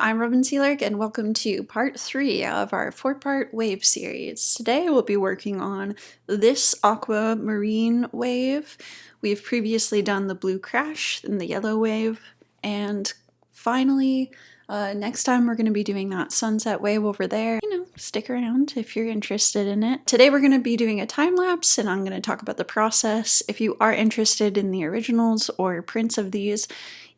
I'm Robin Sealark and welcome to part 3 of our 4-part wave series. Today we'll be working on this Aquamarine wave. We've previously done the blue crash and the yellow wave, and finally next time we're going to be doing that sunset wave over there. Stick around if you're interested in it. Today we're going to be doing a time lapse and I'm going to talk about the process. If you are interested in the originals or prints of these,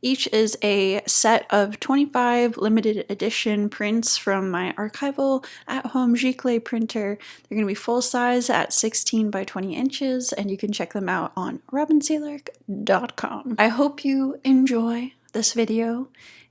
each is a set of 25 limited edition prints from my archival at-home Giclée printer. They're going to be full size at 16 by 20 inches, and you can check them out on robinsealark.com. I hope you enjoy this video,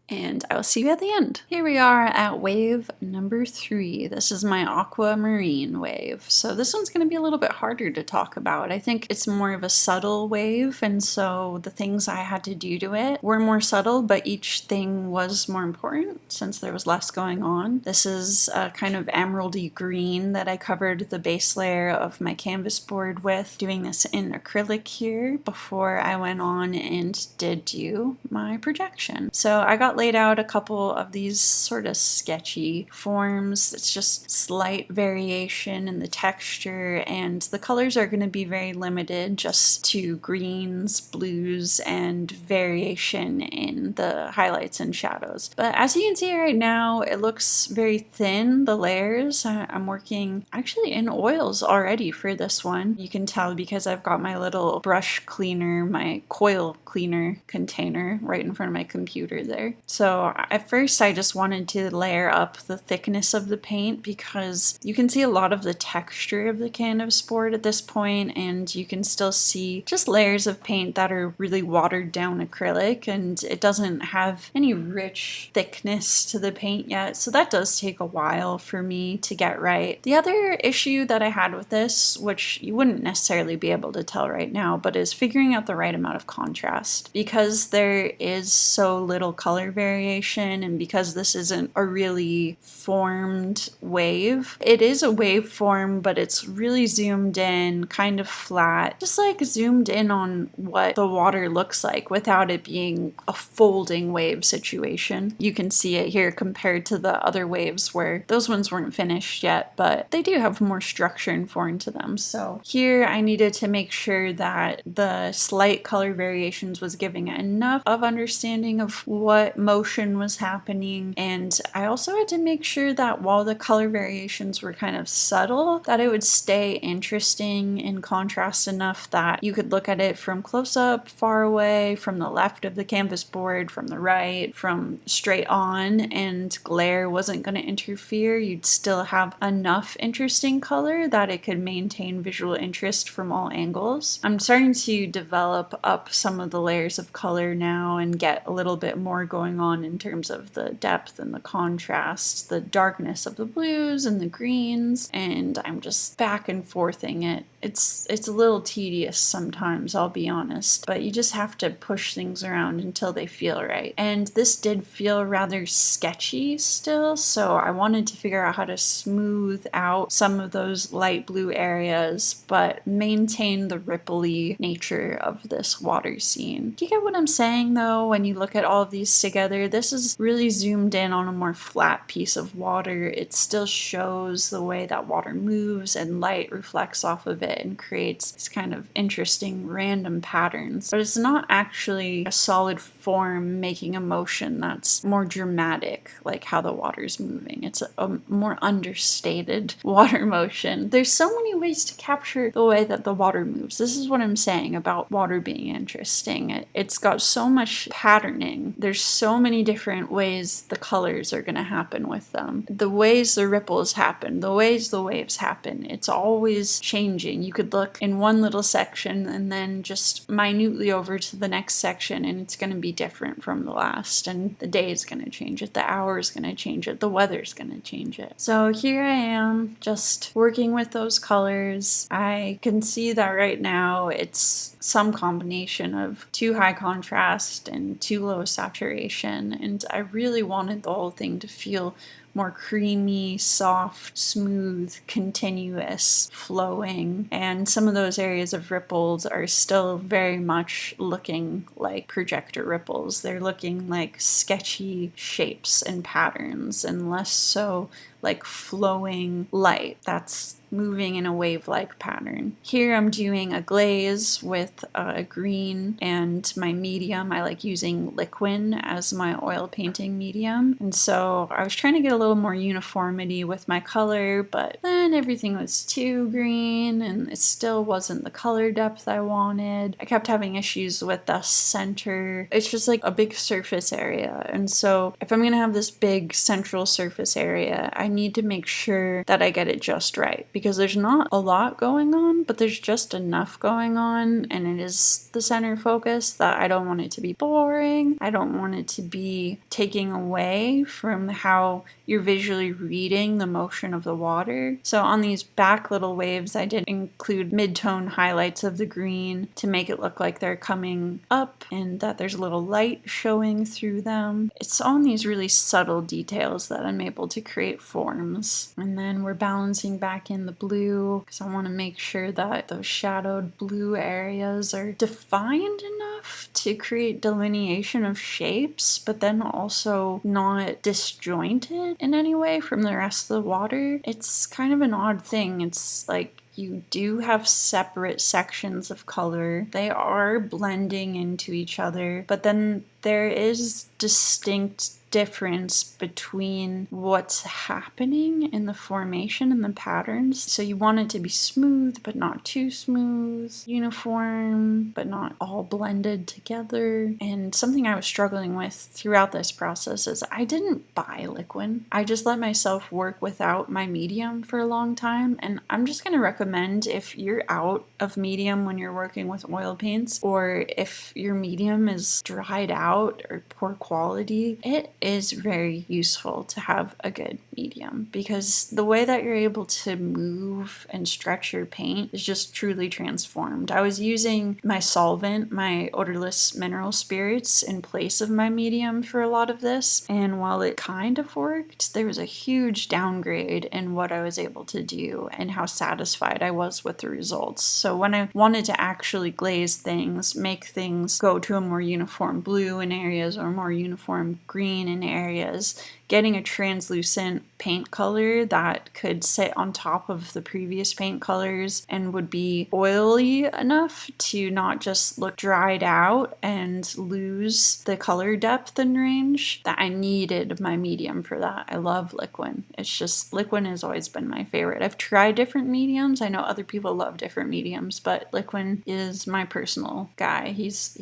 and I will see you at the end. Here we are at wave number 3. This is my Aquamarine wave. So this one's going to be a little bit harder to talk about. I think it's more of a subtle wave, and so the things I had to do to it were more subtle, but each thing was more important since there was less going on. This is a kind of emeraldy green that I covered the base layer of my canvas board with, doing this in acrylic here before I went on and did do my projection. So I got laid out a couple of these sort of sketchy forms. It's just slight variation in the texture, and the colors are going to be very limited just to greens, blues, and variation in the highlights and shadows. But as you can see right now, it looks very thin, the layers. I'm working actually in oils already for this one. You can tell because I've got my little brush cleaner, my coil cleaner container right in front of my computer there. So at first I just wanted to layer up the thickness of the paint because you can see a lot of the texture of the canvas board at this point, and you can still see just layers of paint that are really watered down acrylic, and it doesn't have any rich thickness to the paint yet, so that does take a while for me to get right. The other issue that I had with this, which you wouldn't necessarily be able to tell right now, but is figuring out the right amount of contrast. Because there is so little color variation, and because this isn't a really formed wave, it is a waveform, but it's really zoomed in, kind of flat, just like zoomed in on what the water looks like without it being a folding wave situation. You can see it here compared to the other waves where those ones weren't finished yet, but they do have more structure and form to them. So here I needed to make sure that the slight color variations was giving enough of understanding of what motion was happening, and I also had to make sure that while the color variations were kind of subtle, that it would stay interesting in contrast enough that you could look at it from close up, far away, from the left of the canvas board, from the right, from straight on, and glare wasn't going to interfere. You'd still have enough interesting color that it could maintain visual interest from all angles. I'm starting to develop up some of the layers of color now and get a little bit more going on in terms of the depth and the contrast, the darkness of the blues and the greens, and I'm just back and forthing it. It's a little tedious sometimes, I'll be honest, but you just have to push things around until they feel right. And this did feel rather sketchy still, so I wanted to figure out how to smooth out some of those light blue areas, but maintain the ripply nature of this water scene. Do you get what I'm saying though? When you look at all of these together, this is really zoomed in on a more flat piece of water. It still shows the way that water moves and light reflects off of it and creates this kind of interesting random patterns, but it's not actually a solid form making a motion that's more dramatic, like how the water's moving. It's a more understated water motion. There's so many ways to capture the way that the water moves. This is what I'm saying about water being interesting. It's got so much patterning. There's so many different ways the colors are going to happen with them. The ways the ripples happen, the ways the waves happen, it's always changing. You could look in one little section and then just minutely over to the next section and it's going to be different from the last, and the day is going to change it, the hour is going to change it, the weather's going to change it. So here I am just working with those colors. I can see that right now it's some combination of too high contrast and too low saturation, and I really wanted the whole thing to feel more creamy, soft, smooth, continuous, flowing. And some of those areas of ripples are still very much looking like projector ripples. They're looking like sketchy shapes and patterns, and less so like flowing light that's moving in a wave-like pattern. Here I'm doing a glaze with a green and my medium. I like using liquin as my oil painting medium. And so I was trying to get a little more uniformity with my color, but then everything was too green and it still wasn't the color depth I wanted. I kept having issues with the center. It's just like a big surface area. And so if I'm gonna have this big central surface area, I need to make sure that I get it just right, because there's not a lot going on, but there's just enough going on, and it is the center focus that I don't want it to be boring. I don't want it to be taking away from how you're visually reading the motion of the water. So on these back little waves, I did include mid-tone highlights of the green to make it look like they're coming up and that there's a little light showing through them. It's on these really subtle details that I'm able to create forms. And then we're balancing back in the blue because I want to make sure that those shadowed blue areas are defined enough to create delineation of shapes, but then also not disjointed in any way from the rest of the water. It's kind of an odd thing. It's like you do have separate sections of color. They are blending into each other, but then there is distinct difference between what's happening in the formation and the patterns. So you want it to be smooth, but not too smooth, uniform, but not all blended together. And something I was struggling with throughout this process is I didn't buy liquid. I just let myself work without my medium for a long time. And I'm just going to recommend, if you're out of medium when you're working with oil paints, or if your medium is dried out or poor quality, it is very useful to have a good medium, because the way that you're able to move and stretch your paint is just truly transformed. I was using my solvent, my odorless mineral spirits, in place of my medium for a lot of this, and while it kind of worked, there was a huge downgrade in what I was able to do and how satisfied I was with the results. So when I wanted to actually glaze things, make things go to a more uniform blue in areas or more uniform green in areas, getting a translucent paint color that could sit on top of the previous paint colors and would be oily enough to not just look dried out and lose the color depth and range, that I needed my medium for that. I love liquid. It's just, liquid has always been my favorite. I've tried different mediums. I know other people love different mediums, but liquid is my personal guy. He's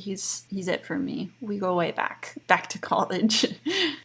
it for me. We go way back to college.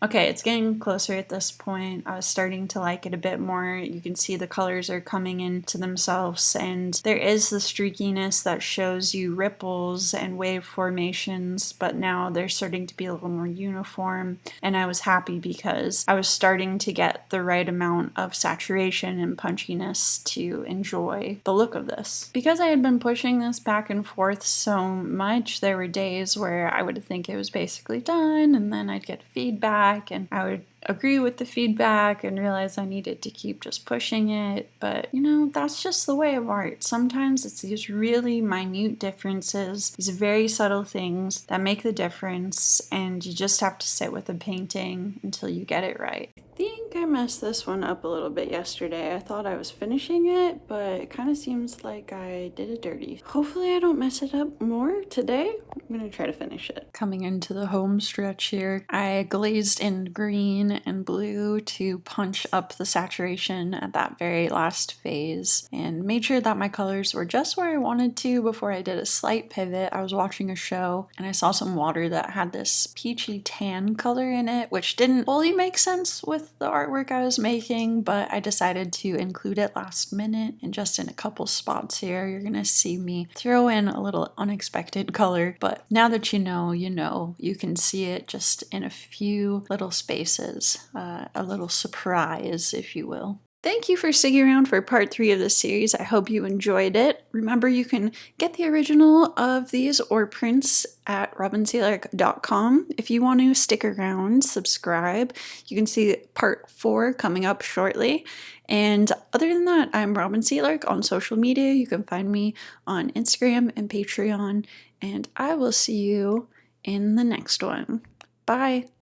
Okay, it's getting closer at this point. I was starting to like it a bit more. You can see the colors are coming into themselves, and there is the streakiness that shows you ripples and wave formations, but now they're starting to be a little more uniform, and I was happy because I was starting to get the right amount of saturation and punchiness to enjoy the look of this. Because I had been pushing this back and forth so much, there were days where I would think it was basically done, and then I'd get feedback and I would agree with the feedback and realize I needed to keep just pushing it. But you know, that's just the way of art. Sometimes it's these really minute differences, these very subtle things that make the difference, and you just have to sit with the painting until you get it right. I think I messed this one up a little bit yesterday. I thought I was finishing it, but it kind of seems like I did it dirty. Hopefully I don't mess it up more today. I'm gonna try to finish it. Coming into the home stretch here, I glazed in green and blue to punch up the saturation at that very last phase, and made sure that my colors were just where I wanted to before I did a slight pivot. I was watching a show and I saw some water that had this peachy tan color in it, which didn't fully make sense with the artwork I was making, but I decided to include it last minute, and just in a couple spots here you're gonna see me throw in a little unexpected color. But now that you know, you can see it just in a few little spaces, a little surprise, if you will. Thank you for sticking around for part 3 of this series. I hope you enjoyed it. Remember, you can get the original of these or prints at robinsealark.com. If you want to stick around, subscribe. You can see part 4 coming up shortly. And other than that, I'm Robin Sealark on social media. You can find me on Instagram and Patreon. And I will see you in the next one. Bye!